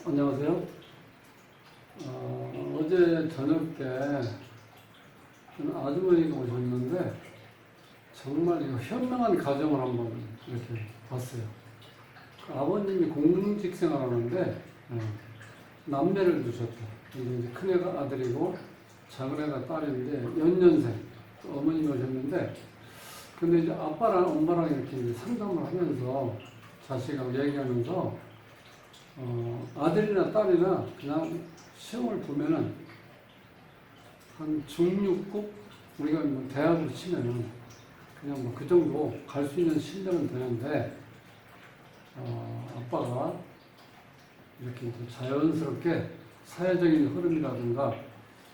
안녕하세요. 어제 저녁 때 아주머니가 오셨는데 정말 이거 현명한 가정을 한번 이렇게 봤어요. 그 아버님이 공직 생활하는데 남매를 두셨다. 이제 큰애가 아들이고 작은애가 딸인데 연년생 어머님이 오셨는데 근데 이제 아빠랑 엄마랑 이렇게 이제 상담을 하면서 자식하고 얘기하면서 아들이나 딸이나 그냥 시험을 보면은 한 중6급 우리가 뭐 대학으로 치면은 그냥 뭐 그 정도 갈 수 있는 실력은 되는데 아빠가 이렇게 자연스럽게 사회적인 흐름이라든가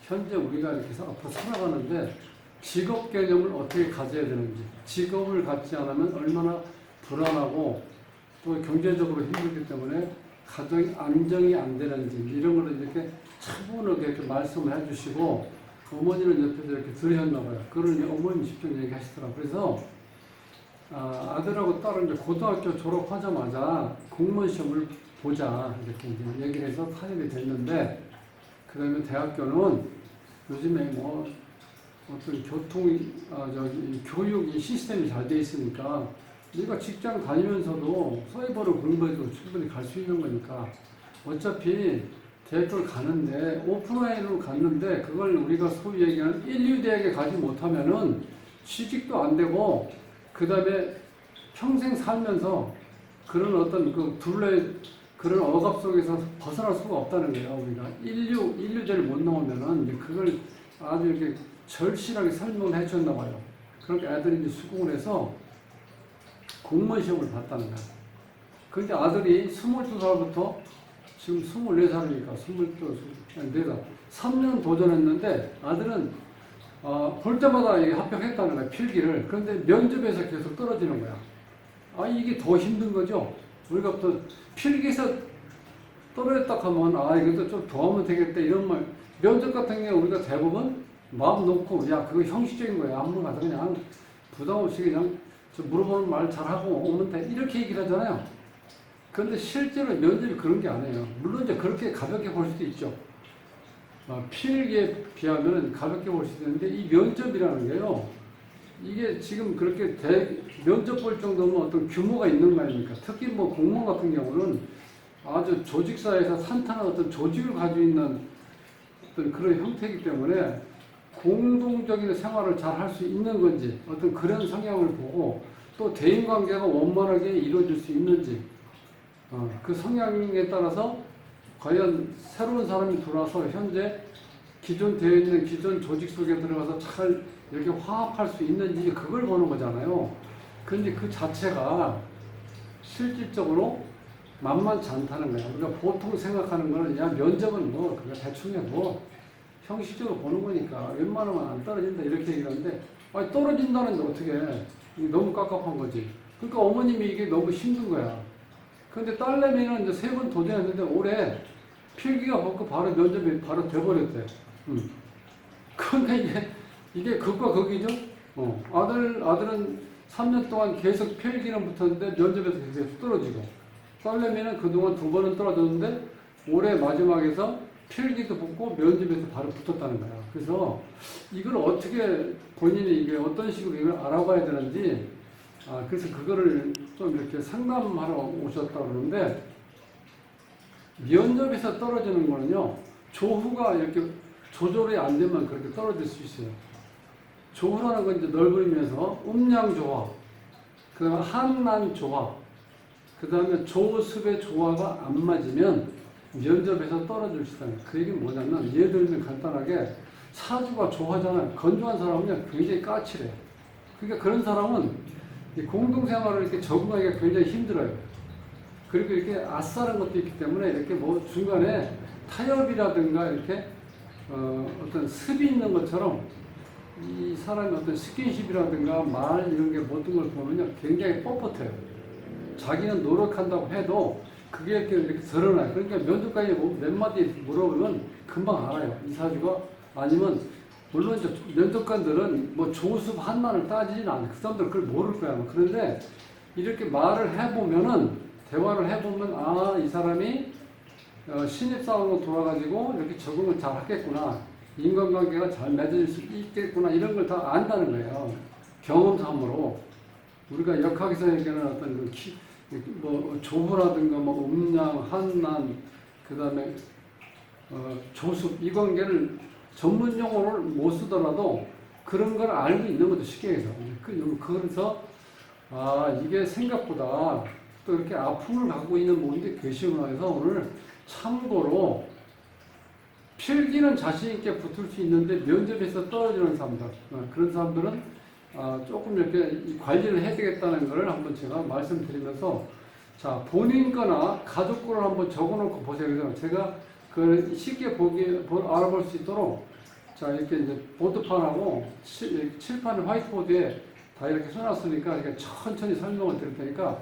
현재 우리가 이렇게 앞으로 살아가는데 직업 개념을 어떻게 가져야 되는지, 직업을 갖지 않으면 얼마나 불안하고 또 경제적으로 힘들기 때문에 가정이 안정이 안 되는지 이런 걸 이렇게 차분하게 이렇게 말씀을 해주시고 어머니는 옆에서 이렇게 들으셨나 봐요. 그걸 이제 어머니 직접 얘기하시더라고요. 그래서 아들하고 딸은 이제 고등학교 졸업하자마자 공무원 시험을 보자 이렇게 이제 얘기를 해서 타협이 됐는데 그다음에 대학교는 요즘에 뭐 어떤 교육 시스템이 잘 돼 있으니까 네가 직장 다니면서도 사이버를 공부해도 충분히 갈 수 있는 거니까 어차피 대학교를 가는데 오프라인으로 갔는데 그걸 우리가 소위 얘기하는 인류대학에 가지 못하면은 취직도 안 되고 그 다음에 평생 살면서 그런 어떤 그 둘레 그런 억압 속에서 벗어날 수가 없다는 거예요. 우리가 인류대를 못 나오면은 그걸 아주 이렇게 절실하게 설명을 해줬나 봐요. 그렇게 애들이 이제 수긍을 해서 공무원 시험을 봤다는 거야. 그런데 아들이 22살부터 지금 24살이니까 24살 3년 도전했는데 아들은 볼 때마다 합격했다는 거야. 필기를. 그런데 면접에서 계속 떨어지는 거야. 이게 더 힘든 거죠. 우리가 또 필기에서 떨어졌다 하면 이것도 좀 더 하면 되겠다 이런 말. 면접 같은 경우 우리가 대부분 마음 놓고 야 그거 형식적인 거야. 한번 가서 그냥 부담 없이 그냥 물어보는 말 잘하고 오면 돼. 이렇게 얘기를 하잖아요. 그런데 실제로 면접이 그런 게 아니에요. 물론 이제 그렇게 가볍게 볼 수도 있죠. 필기에 비하면 가볍게 볼 수도 있는데 이 면접이라는 게요. 이게 지금 그렇게 면접 볼 정도면 어떤 규모가 있는 거 아닙니까? 특히 뭐 공무원 같은 경우는 아주 조직사회에서 탄탄한 어떤 조직을 가지고 있는 어떤 그런 형태이기 때문에 공동적인 생활을 잘 할 수 있는 건지 어떤 그런 성향을 보고 또 대인관계가 원만하게 이루어질 수 있는지 그 성향에 따라서 과연 새로운 사람이 들어와서 현재 기존 되어 있는 기존 조직 속에 들어가서 잘 이렇게 화합할 수 있는지 그걸 보는 거잖아요. 그런데 그 자체가 실질적으로 만만치 않다는 거야. 우리가 보통 생각하는 거는 야 면접은 뭐 그거 대충 해 뭐 형식적으로 보는 거니까 웬만하면 안 떨어진다 이렇게 얘기하는데 떨어진다는데 어떻게 해. 이게 너무 깝깝한 거지. 그러니까 어머님이 이게 너무 힘든 거야. 근데 딸내미는 이제 3번 도전했는데 올해 필기가 붙고 바로 면접이 바로 돼버렸대. 그런데 이게 극과 극이죠. 아들은 3년 동안 계속 필기는 붙었는데 면접에서 계속 떨어지고 딸내미는 그동안 2번은 떨어졌는데 올해 마지막에서 필기도 붙고 면접에서 바로 붙었다는 거야. 그래서 이걸 어떻게 본인이 이게 어떤 식으로 이걸 알아봐야 되는지 그래서 그거를 좀 이렇게 상담하러 오셨다고 그러는데 면접에서 떨어지는 거는요 조후가 이렇게 조절이 안 되면 그렇게 떨어질 수 있어요. 조후라는 건 이제 넓으면서 음양조화, 그 다음에 한난조화, 그 다음에 조습의 조화가 안 맞으면 면접에서 떨어질 수 있어요. 그 얘기는 뭐냐면 예를 들면 간단하게 사주가 조화잖아요. 건조한 사람은 굉장히 까칠해요. 그러니까 그런 사람은 공동생활을 이렇게 적응하기가 굉장히 힘들어요. 그리고 이렇게 아싸는 것도 있기 때문에 이렇게 뭐 중간에 타협이라든가 이렇게 어떤 습이 있는 것처럼 이 사람의 어떤 스킨십이라든가 말 이런 게 모든 걸 보면요 굉장히 뻣뻣해요. 자기는 노력한다고 해도 그게 이렇게 드러나요. 그러니까 면접관이 몇 마디 물어보면 금방 알아요. 이 사주가 아니면 물론 이제 면접관들은 뭐 조습 한난을 따지진 않아요. 그 사람들 그걸 모를 거야. 그런데 이렇게 말을 해보면은 대화를 해보면 이 사람이 신입사원으로 돌아가지고 이렇게 적응을 잘 하겠구나. 인간관계가 잘 맺어질 수 있겠구나. 이런 걸 다 안다는 거예요. 경험상으로. 우리가 역학에서 얘기하는 어떤 뭐 조부라든가 뭐 음양, 한난, 그 다음에 조습 이 관계를 전문 용어를 못 쓰더라도 그런 걸 알고 있는 것도 쉽게 해서 그래서 이게 생각보다 또 이렇게 아픔을 갖고 있는 분들이 계시구나 해서 오늘 참고로 필기는 자신 있게 붙을 수 있는데 면접에서 떨어지는 사람들 그런 사람들은 조금 이렇게 관리를 해야 되겠다는 걸 한번 제가 말씀드리면서 자 본인 거나 가족 거를 한번 적어놓고 보세요. 제가 그 쉽게 알아볼 수 있도록 자 이렇게 이제 보드판하고 칠판 화이트보드에 다 이렇게 써놨으니까 이렇게 천천히 설명을 드릴 테니까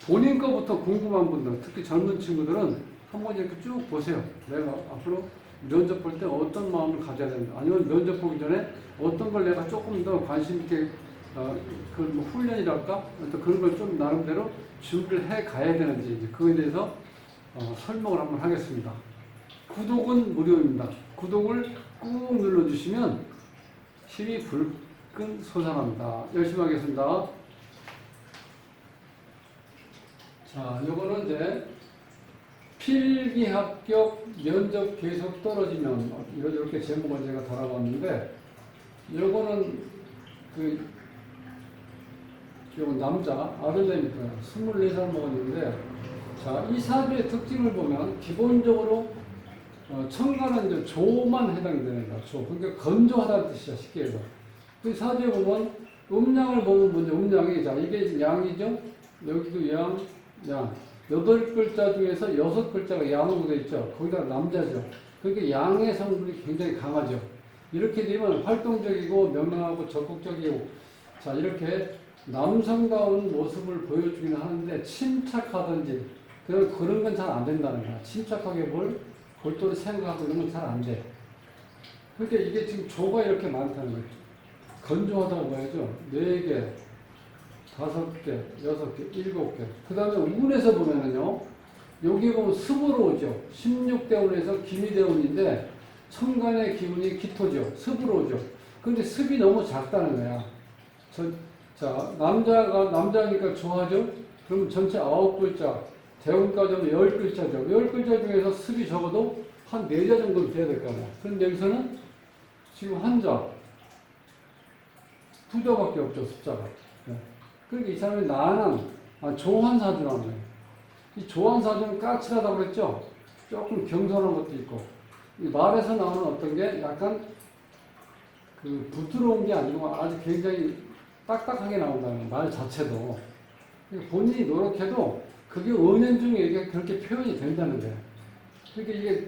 본인 거부터 궁금한 분들 특히 젊은 친구들은 한번 이렇게 쭉 보세요. 내가 앞으로 면접 볼 때 어떤 마음을 가져야 된다. 아니면 면접 보기 전에 어떤 걸 내가 조금 더 관심 있게 뭐 훈련이랄까? 또 그런 걸 좀 나름대로 준비를 해 가야 되는지 이제 그거에 대해서 설명을 한번 하겠습니다. 구독은 무료입니다. 구독을 꾹 눌러주시면 힘이 불끈 솟아납니다. 열심히 하겠습니다. 자, 요거는 이제 필기 합격 면접 계속 떨어지면 이렇게 제목을 제가 달아봤는데 요거는 요건 남자 아들내미가 24살 먹었는데 자, 이 사주의 특징을 보면 기본적으로 청가는 이제 조만 해당이 되는 거야. 조. 그러니까 건조하다는 뜻이야, 쉽게 해서. 그 사주에 보면 음양을 보면 먼저 음양이 자, 이게 양이죠? 여기도 양. 8글자 중에서 6글자가 양으로 되어 있죠. 거기다 남자죠. 그러니까 양의 성분이 굉장히 강하죠. 이렇게 되면 활동적이고 명랑하고 적극적이고 자, 이렇게 남성다운 모습을 보여주기는 하는데 침착하든지 그런 건 잘 안 된다는 거야. 침착하게 골똘히 생각하고 이런 건 잘 안 돼. 그러니까 이게 지금 조가 이렇게 많다는 거죠. 건조하다고 봐야죠. 4개, 5개, 6개, 7개. 그 다음에 운에서 보면은요, 여기 보면 습으로 오죠. 16대운에서 기미대운인데, 천간의 기운이 기토죠. 습으로 오죠. 근데 습이 너무 작다는 거야. 남자니까 좋아하죠? 그럼 전체 9글자, 대운까지 하면 10글자죠. 10글자 중에서 습이 적어도 한 4자 정도는 돼야 될 거 아니야. 그런데 여기서는 지금 한자, 2자밖에 없죠, 숫자가. 그러니까 이 사람이 조한 사주라는 거예요. 이 조한 사주는 까칠하다고 그랬죠? 조금 경솔한 것도 있고. 이 말에서 나오는 어떤 게 약간 부드러운 게 아니고 아주 굉장히 딱딱하게 나온다는 거예요. 말 자체도. 그러니까 본인이 노력해도 그게 은연중에 이게 그렇게 표현이 된다는 거예요. 그러니까 이게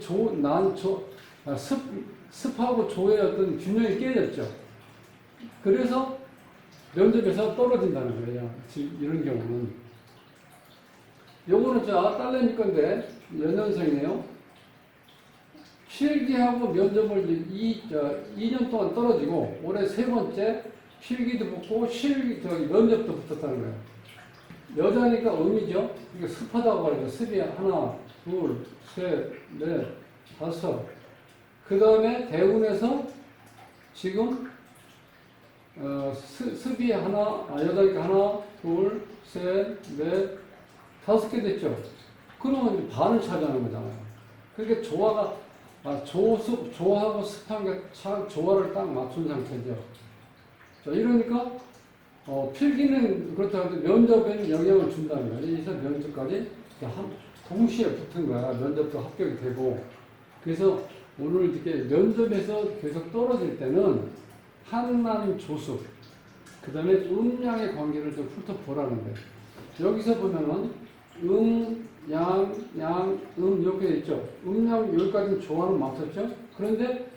습하고 조의 어떤 균형이 깨졌죠. 그래서 면접에서 떨어진다는 거예요. 지금 이런 경우는. 요거는 딸내미 건데, 연년생이에요. 필기하고 면접을 2년 동안 떨어지고, 올해 3번째 필기도 붙고, 면접도 붙었다는 거예요. 여자니까 음이죠. 이게 습하다고 하죠. 습이 하나, 둘, 셋, 넷, 다섯. 그 다음에 대운에서 지금 습이 여자니까 하나, 둘, 셋, 넷, 5개 됐죠. 그러면 반을 차지하는 거잖아요. 그러니까 조하고 습한 게 조화를 딱 맞춘 상태죠. 자, 이러니까, 필기는 그렇다고 해도 면접에는 영향을 준다는 거예요. 그래서 면접까지 동시에 붙은 거야. 면접도 합격이 되고. 그래서 오늘 이렇게 면접에서 계속 떨어질 때는 한남 조수, 그 다음에 음양의 관계를 좀 훑어보라는 거예요. 여기서 보면은 이렇게 돼 있죠. 음양 여기까지는 조화는 맞췄죠. 그런데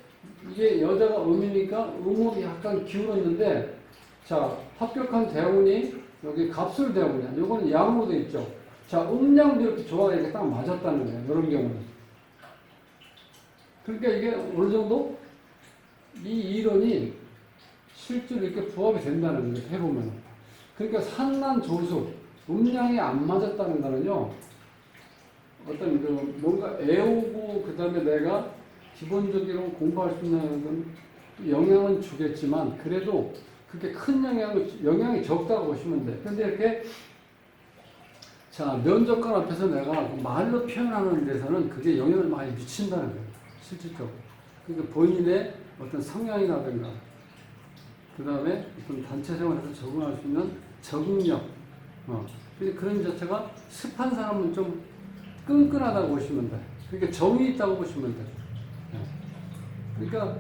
이게 여자가 음이니까 음으로 약간 기울었는데 자, 합격한 대운이 여기 갑술 대운이야. 요거는 양으로 돼 있죠. 자, 음양도 이렇게 조화가 이렇게 딱 맞았다는 거예요. 이런 경우는. 그러니까 이게 어느 정도 이 이론이 실제로 이렇게 부합이 된다는 거예요. 해보면. 그러니까 산난 조수, 음양이 안 맞았다는 거는요, 어떤 그 뭔가 애우고 그 다음에 내가 기본적으로 공부할 수 있는 영향은 주겠지만 그래도 그렇게 큰 영향이 적다고 보시면 돼. 근데 이렇게 자 면접관 앞에서 내가 말로 표현하는 데서는 그게 영향을 많이 미친다는 거예요. 실질적으로. 그러니까 본인의 어떤 성향이라든가 그 다음에 어떤 단체 생활에서 적응할 수 있는 적응력 그런 자체가 습한 사람은 좀 끈끈하다고 보시면 돼. 그러니까 정이 있다고 보시면 돼. 그러니까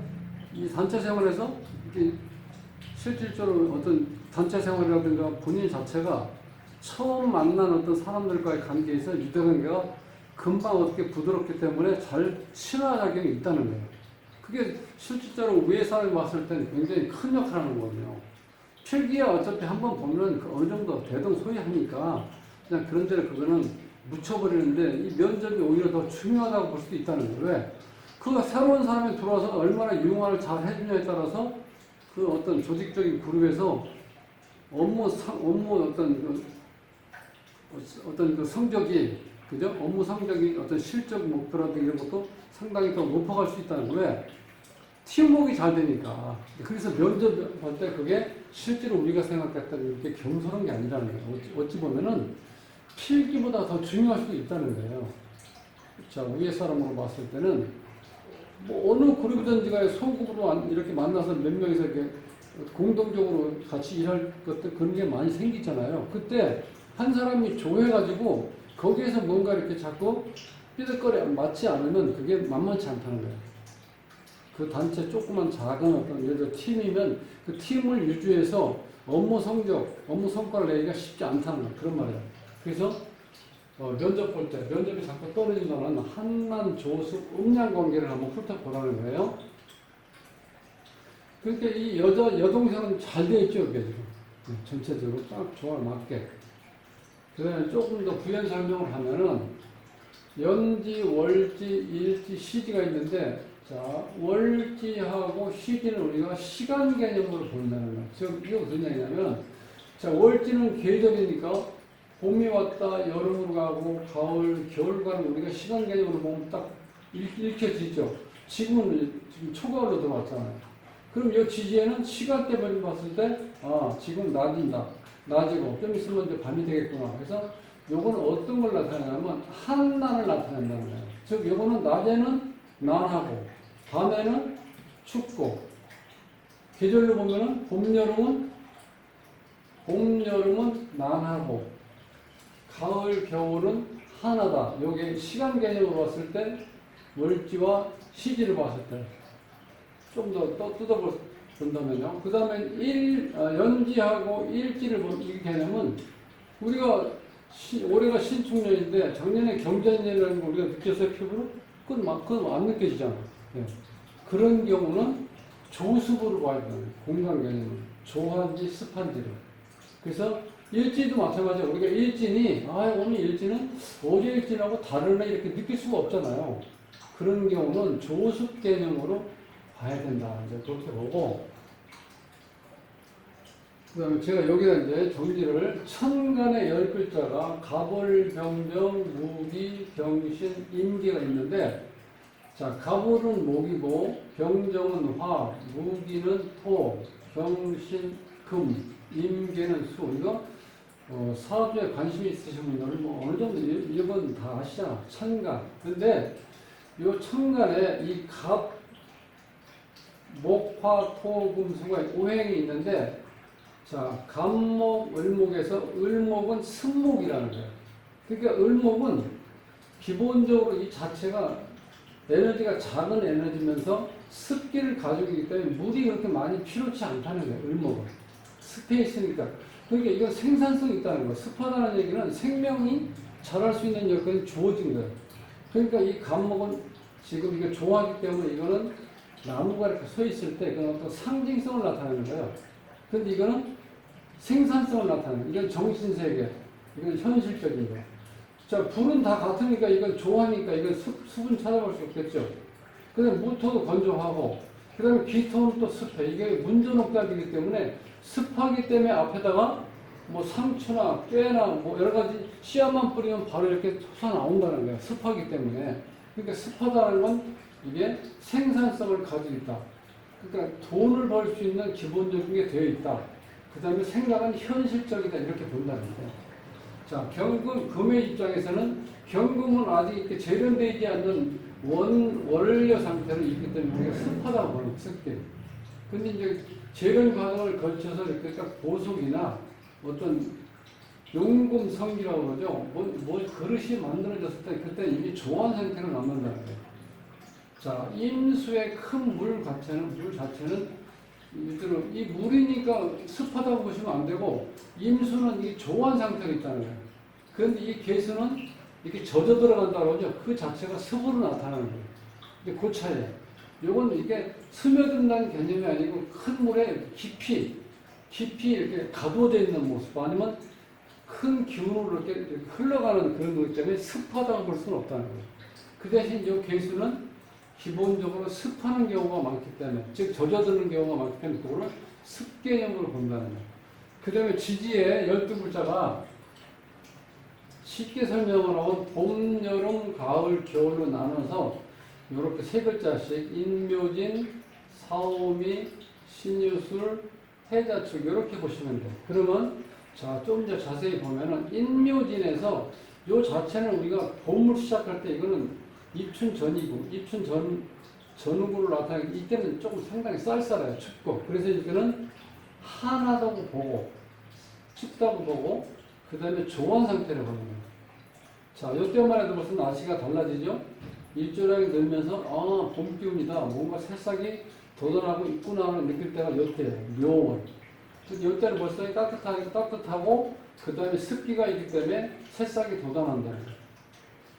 이 단체 생활에서 이렇게 실질적으로 어떤 단체 생활이라든가 본인 자체가 처음 만난 어떤 사람들과의 관계에서 유대관계가 금방 어떻게 부드럽기 때문에 잘 친화작용이 있다는 거예요. 그게 실질적으로 위에 사람이 봤을 때는 굉장히 큰 역할을 하는 거거든요. 필기야 어차피 한번 보면 어느 정도 대동소이하니까 그냥 그런 데를 그거는 묻혀버리는데 이 면접이 오히려 더 중요하다고 볼 수도 있다는 거예요. 왜? 그 새로운 사람이 들어와서 얼마나 융화를 잘 해주냐에 따라서 그 어떤 조직적인 그룹에서 업무 어떤 그 성적이 그죠? 업무 성적이 어떤 실적 목표라든가 이런 것도 상당히 더 높아갈 수 있다는 거예요. 왜? 팀워크가 잘 되니까. 그래서 면접할 때 그게 실제로 우리가 생각했던 이렇게 겸손한 게 아니라는 거예요. 어찌 보면은 필기보다 더 중요할 수도 있다는 거예요. 자, 위에 사람으로 봤을 때는 뭐 어느 그룹이든지가 소그룹으로 이렇게 만나서 몇 명이서 이렇게 공동적으로 같이 일할 것들 그런 게 많이 생기잖아요. 그때 한 사람이 조해가지고 거기에서 뭔가 이렇게 자꾸 삐득거리 맞지 않으면 그게 만만치 않다는 거예요. 그 단체 조그만 작은 어떤 예를 들어 팀이면 그 팀을 유지해서 업무 성적, 업무 성과를 내기가 쉽지 않다는 거예요. 그런 말이에요. 그래서 면접 볼 때 면접이 자꾸 떨어진 거는 한난 조수 음양 관계를 한번 훑어보라는 거예요. 그러니까 이 여동생은 잘 돼 있죠, 이게 지금. 전체적으로 딱 조화 맞게. 그 다음에 조금 더 부연 설명을 하면은 연지, 월지, 일지, 시지가 있는데 자, 월지하고 시지는 우리가 시간 개념으로 본다는 거예요. 즉, 이게 무슨 얘기냐면 자, 월지는 계절이니까 봄이 왔다, 여름으로 가고, 가을, 겨울 가는 우리가 시간 개념으로 보면 딱 읽혀지죠. 지금 초가을로 들어왔잖아요. 그럼 이 지지에는 시간대별로 봤을 때, 지금 낮인다. 낮이고, 좀 있으면 이제 밤이 되겠구나. 그래서 요거는 어떤 걸 나타내냐면, 한낮을 나타낸다는 거예요. 즉, 요거는 낮에는 난하고, 밤에는 춥고, 계절로 보면은 봄, 여름은 난하고, 가을, 겨울은 한하다. 요게 시간 개념으로 봤을 때, 월지와 시지를 봤을 때, 좀 더 뜯어본다면요. 그 다음에 연지하고 일지를 본 이 개념은 우리가 올해가 신축년인데 작년에 경자년이라는 걸 우리가 느꼈어요, 피부로? 그건 안 느껴지잖아. 예. 그런 경우는 조습으로 봐야 돼요. 공간 개념은. 조한지, 습한지를. 그래서 일지도 마찬가지야. 우리가 일진이, 오늘 일지는 어제 일진하고 다르네 이렇게 느낄 수가 없잖아요. 그런 경우는 조습 개념으로 봐야 된다. 이제 그렇게 보고, 그 다음에 제가 여기다 이제 정리를, 천간의 10글자가 가볼, 병정, 무기, 병신, 임기가 있는데, 자, 가볼은 목이고, 병정은 화, 무기는 토, 병신, 금, 임계는 수. 이거, 사주에 관심이 있으신 분들은 뭐 어느 정도 이건 다 아시잖아. 천간. 근데, 이 천간에 이 갑, 목화, 토, 금, 수가 오행이 있는데, 자, 갑목, 을목에서 을목은 승목이라는 거예요. 그러니까 을목은 기본적으로 이 자체가 에너지가 작은 에너지면서 습기를 가지고 있기 때문에 물이 그렇게 많이 필요치 않다는 거예요. 을목은. 습해 있으니까. 그러니까 이건 생산성이 있다는 거예요. 습하다는 얘기는 생명이 자랄 수 있는 여건이 주어진 거예요. 그러니까 이 갑목은 지금 이게 좋아하기 때문에 이거는 나무가 이렇게 서 있을 때 그건 어떤 상징성을 나타내는 거예요. 근데 이거는 생산성을 나타내는 거예요. 이건 정신세계, 이건 현실적인 거예요. 자, 불은 다 같으니까 이건 좋아하니까 이건 습은 찾아볼 수 없겠죠. 그 다음에 무토도 건조하고, 그 다음에 기토는 또 습해. 이게 문전옥답이기 때문에 습하기 때문에 앞에다가 뭐 상추나 꾀나 뭐 여러 가지 씨앗만 뿌리면 바로 이렇게 솟아나온다는 거예요. 습하기 때문에. 그러니까 습하다는 건 이게 생산성을 가지고 있다. 그러니까 돈을 벌 수 있는 기본적인 게 되어 있다. 그 다음에 생각은 현실적이다. 이렇게 본다는 거예요. 자, 금의 입장에서는 경금은 아직 이렇게 재련되지 않는 원료 상태로 있기 때문에 우리가 습하다고 보는 습기. 근데 이제 재련 과정을 거쳐서 이렇게 딱 보석이나 어떤 용금성이라고 그러죠. 뭐 그릇이 만들어졌을 때 그때 이미 조한 상태로 남는다는 거예요. 자, 임수의 큰 물 자체는 이 물이니까 습하다고 보시면 안 되고 임수는 이 조한 상태로 있다는 거예요. 그런데 이 개수는 이렇게 젖어 들어간다고 하죠. 그 자체가 습으로 나타나는 거예요. 근데 그 차이예요. 요건 이게 스며든다는 개념이 아니고 큰 물에 깊이 이렇게 가두어져 있는 모습 아니면 큰 기운으로 이렇게 흘러가는 그런 거기 때문에 습하다고 볼 수는 없다는 거예요. 그 대신 이 개수는 기본적으로 습하는 경우가 많기 때문에 즉 젖어드는 경우가 많기 때문에 그거를 습 개념으로 본다는 거예요. 그 다음에 지지의 12글자가 쉽게 설명을 하면 봄, 여름, 가을, 겨울로 나눠서 이렇게 세 글자씩 인묘진, 사오미, 신유술, 해자축 이렇게 보시면 돼요. 그러면 자, 좀 더 자세히 보면은 인묘진에서 요 자체는 우리가 봄을 시작할 때 이거는 입춘 전이고 입춘 전후로 나타나기 이때는 조금 상당히 쌀쌀해요. 춥고 그래서 이때는 한하다고 보고 춥다고 보고 그 다음에 조한 상태를 보는 거예요. 자, 이때만 해도 벌써 날씨가 달라지죠. 일조량이 늘면서 봄 기운이다. 뭔가 새싹이 돋아나고 있구나 느낄 때가 이때예요. 묘월. 이때는 벌써 따뜻하고 그 다음에 습기가 있기 때문에 새싹이 돋아난다는 거예요.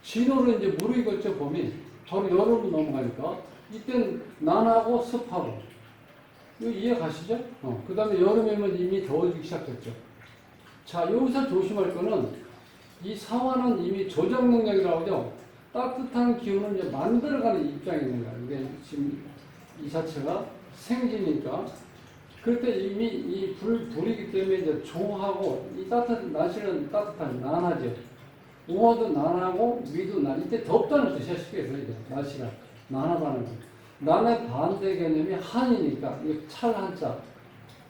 진호로 이제 무르익었죠, 봄이. 바로 여름으로 넘어가니까 이때는 난하고 습하고. 이거 이해 가시죠? 그 다음에 여름이면 이미 더워지기 시작했죠. 자, 여기서 조심할 거는 이 사화는 이미 조정 능력이라고 하죠. 따뜻한 기운을 이제 만들어가는 입장에 있는 거야. 이게 지금 이 자체가 생기니까. 그럴 때 이미 이 불이기 때문에 이제 조하고 이 날씨는 따뜻한 난하죠. 우화도 난하고 위도 난. 이때 덥다는 뜻이야, 쉽게 해서 이제 날씨가 난하다는 거. 난의 반대 개념이 한이니까 이 찰 한자,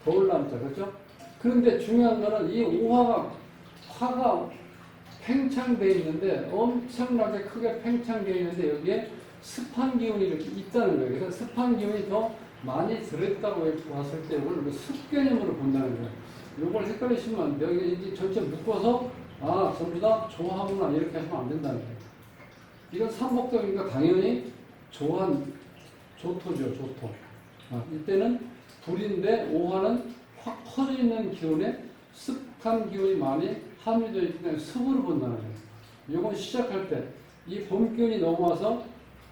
더울 남자, 그렇죠? 그런데 중요한 거는 이 우화가 화가 팽창되어 있는데 엄청나게 크게 팽창되어 있는데 여기에 습한 기운이 이렇게 있다는 거예요. 그래서 습한 기운이 더 많이 들어있다고 봤을 때 이걸 습 개념으로 본다는 거예요. 이걸 헷갈리시면 안 돼요. 여기 전체 묶어서 전부 다 조하구나 이렇게 하시면 안 된다는 거예요. 이건 삼복도니까 당연히 조토죠, 조토. 이때는 불인데 오화는 확 퍼져 있는 기운에 습한 기운이 많이 함유되어 있기 때문에 습으로 본다는 거예요. 이건 시작할 때 이 봄 기운이 넘어와서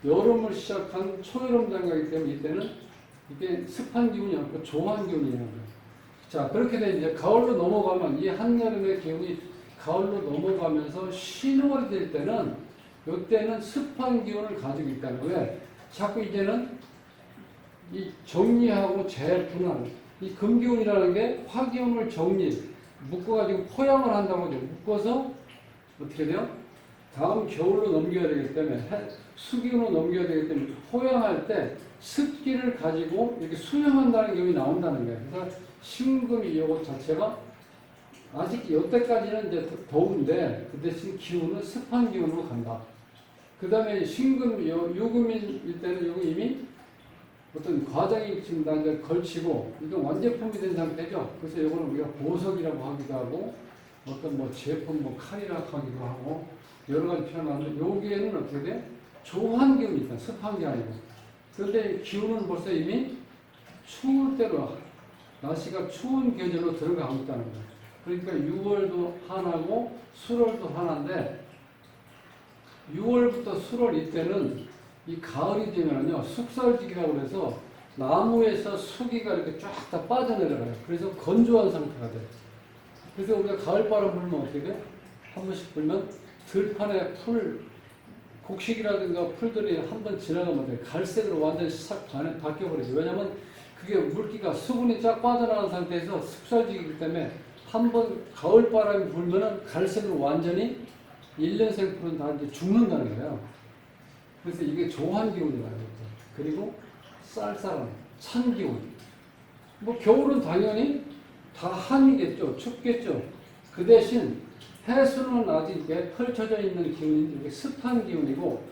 여름을 시작한 초여름 단계이기 때문에 이때는 이게 습한 기운이 아니고 조한 기운이라는 거예요. 자, 그렇게 돼 이제 가을로 넘어가면 이 한여름의 기운이 가을로 넘어가면서 신월이 될 때는 이때는 습한 기운을 가지고 있다는 거예요. 왜? 자꾸 이제는 이 정리하고 재분할 이 금기운이라는 게 화기운을 묶어가지고 포양을 한다고 하죠. 묶어서 어떻게 돼요? 다음 겨울로 넘겨야 되기 때문에 수기운으로 넘겨야 되기 때문에 포양할 때 습기를 가지고 이렇게 수용한다는 기운이 나온다는 거예요. 그래서 신금이 이것 자체가 아직 이때까지는 이제 더운데 그 대신 기운은 습한 기운으로 간다. 그 다음에 신금, 유금일 때는 여기 이미 어떤 과정이 지금 다 이제 걸치고 이건 완제품이 된 상태죠. 그래서 이거는 우리가 보석이라고 하기도 하고 어떤 뭐 제품 뭐 칼이라고 하기도 하고 여러 가지 표현하는데 여기에는 어떻게 돼? 조한 기운이 있다. 습한 게 아니고. 그런데 기운은 벌써 이미 추울 때로 날씨가 추운 계절로 들어가고 있다는 거예요. 그러니까 6월도 한하고 수월도 한한데 6월부터 수월 이때는 이 가을이 되면요 숙살지기라고 해서 나무에서 수기가 이렇게 쫙 다 빠져내려가요. 그래서 건조한 상태가 돼요. 그래서 우리가 가을바람 불면 어떻게 돼? 한 번씩 불면 들판에 곡식이라든가 풀들이 한 번 지나가면 돼요. 갈색으로 완전히 싹 바뀌어버리죠. 왜냐하면 그게 물기가 수분이 쫙 빠져나간 상태에서 숙살지기 때문에 한번 가을 바람이 불면은 갈색으로 완전히 1년생 풀은 다 이제 죽는다는 거예요. 그래서 이게 조한 기운이라는 거죠. 그리고 쌀쌀한 찬 기운. 뭐 겨울은 당연히 다 한이겠죠. 춥겠죠. 그 대신 해수는 아직 이게 펼쳐져 있는 기운이 이게 습한 기운이고,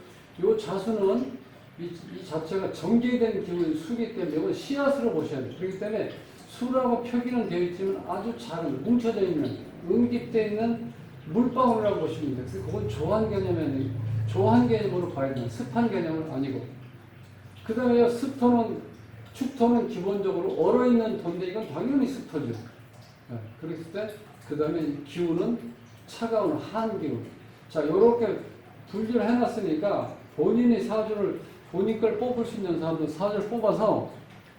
요 자수는 이 자체가 정제된 기운이 수기 때문에 이건 씨앗으로 보셔야 돼요. 그렇기 때문에 수라고 표기는 되어 있지만 아주 작은 뭉쳐져 있는 응집되어 있는 물방울이라고 보시면 돼요. 그래서 그건 조한 개념이 조한 개념으로 봐야 돼요. 습한 개념은 아니고. 그 다음에 습토는 축토는 기본적으로 얼어있는 토인데 이건 당연히 습토죠. 네. 그랬을 때 그 다음에 기운은 차가운 한 기운. 자, 요렇게 분류를 해놨으니까 본인이 사주를 본인 걸 뽑을 수 있는 사람들 사주를 뽑아서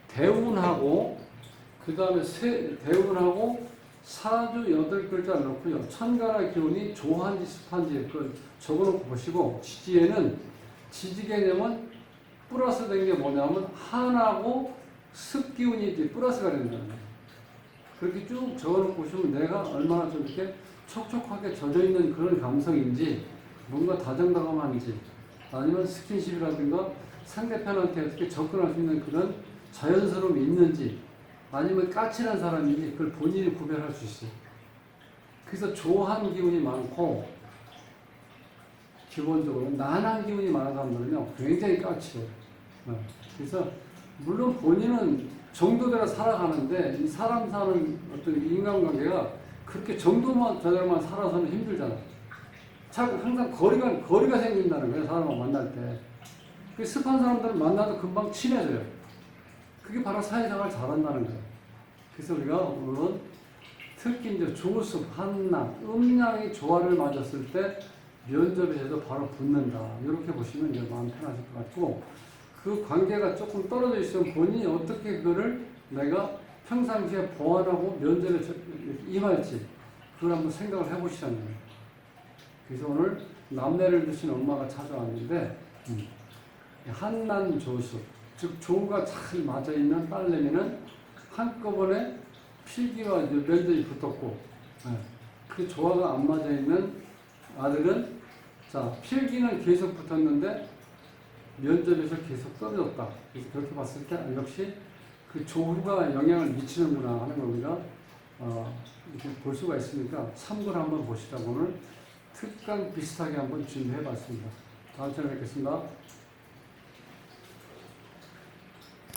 대운하고 그 다음에 대운하고 사주 8글자를 넣고요. 천간의 기운이 조한지 습한지 그걸 적어놓고 보시고, 지지에는 지지 개념은 플러스 된 게 뭐냐면 한하고 습기운이 이제 플러스가 된다는 거예요. 그렇게 쭉 적어놓고 보시면 내가 얼마나 좀 이렇게 촉촉하게 젖어있는 그런 감성인지, 뭔가 다정다감한지, 아니면 스킨십이라든가 상대편한테 어떻게 접근할 수 있는 그런 자연스러움이 있는지, 아니면 까칠한 사람인지 그걸 본인이 구별할 수 있어요. 그래서 조한 기운이 많고 기본적으로 난한 기운이 많은 사람들은요 굉장히 까칠해요. 그래서 물론 본인은 정도대로 살아가는데 이 사람 사는 어떤 인간관계가 그렇게 정도만 저대로만 살아서는 힘들잖아. 항상 거리가 생긴다는 거예요. 사람을 만날 때. 그 습한 사람들은 만나도 금방 친해져요. 그게 바로 사회생활 잘한다는 거예요. 그래서 우리가 오늘은 특히 이제 조습, 한남, 음양이 조화를 맞았을 때 면접에서도 바로 붙는다. 이렇게 보시면 이제 마음 편하실 것 같고, 그 관계가 조금 떨어져 있으면 본인이 어떻게 그거를 내가 평상시에 보완하고 면접에 임할지 그걸 한번 생각을 해보시라는 거예요. 그래서 오늘 남매를 두신 엄마가 찾아왔는데 한남 조습, 즉 조가 잘 맞아있는 딸내미는 한꺼번에 필기와 이제 면접이 붙었고, 그 조화가 안 맞아있는 아들은 자 필기는 계속 붙었는데 면접에서 계속 떨어졌다. 그래서 그렇게 봤을 때 역시 그 조후가 영향을 미치는구나 하는 걸 우리가 이렇게 볼 수가 있으니까 참고를 한번 보시라고 오늘 특강 비슷하게 한번 준비해 봤습니다. 다음 시간에 뵙겠습니다.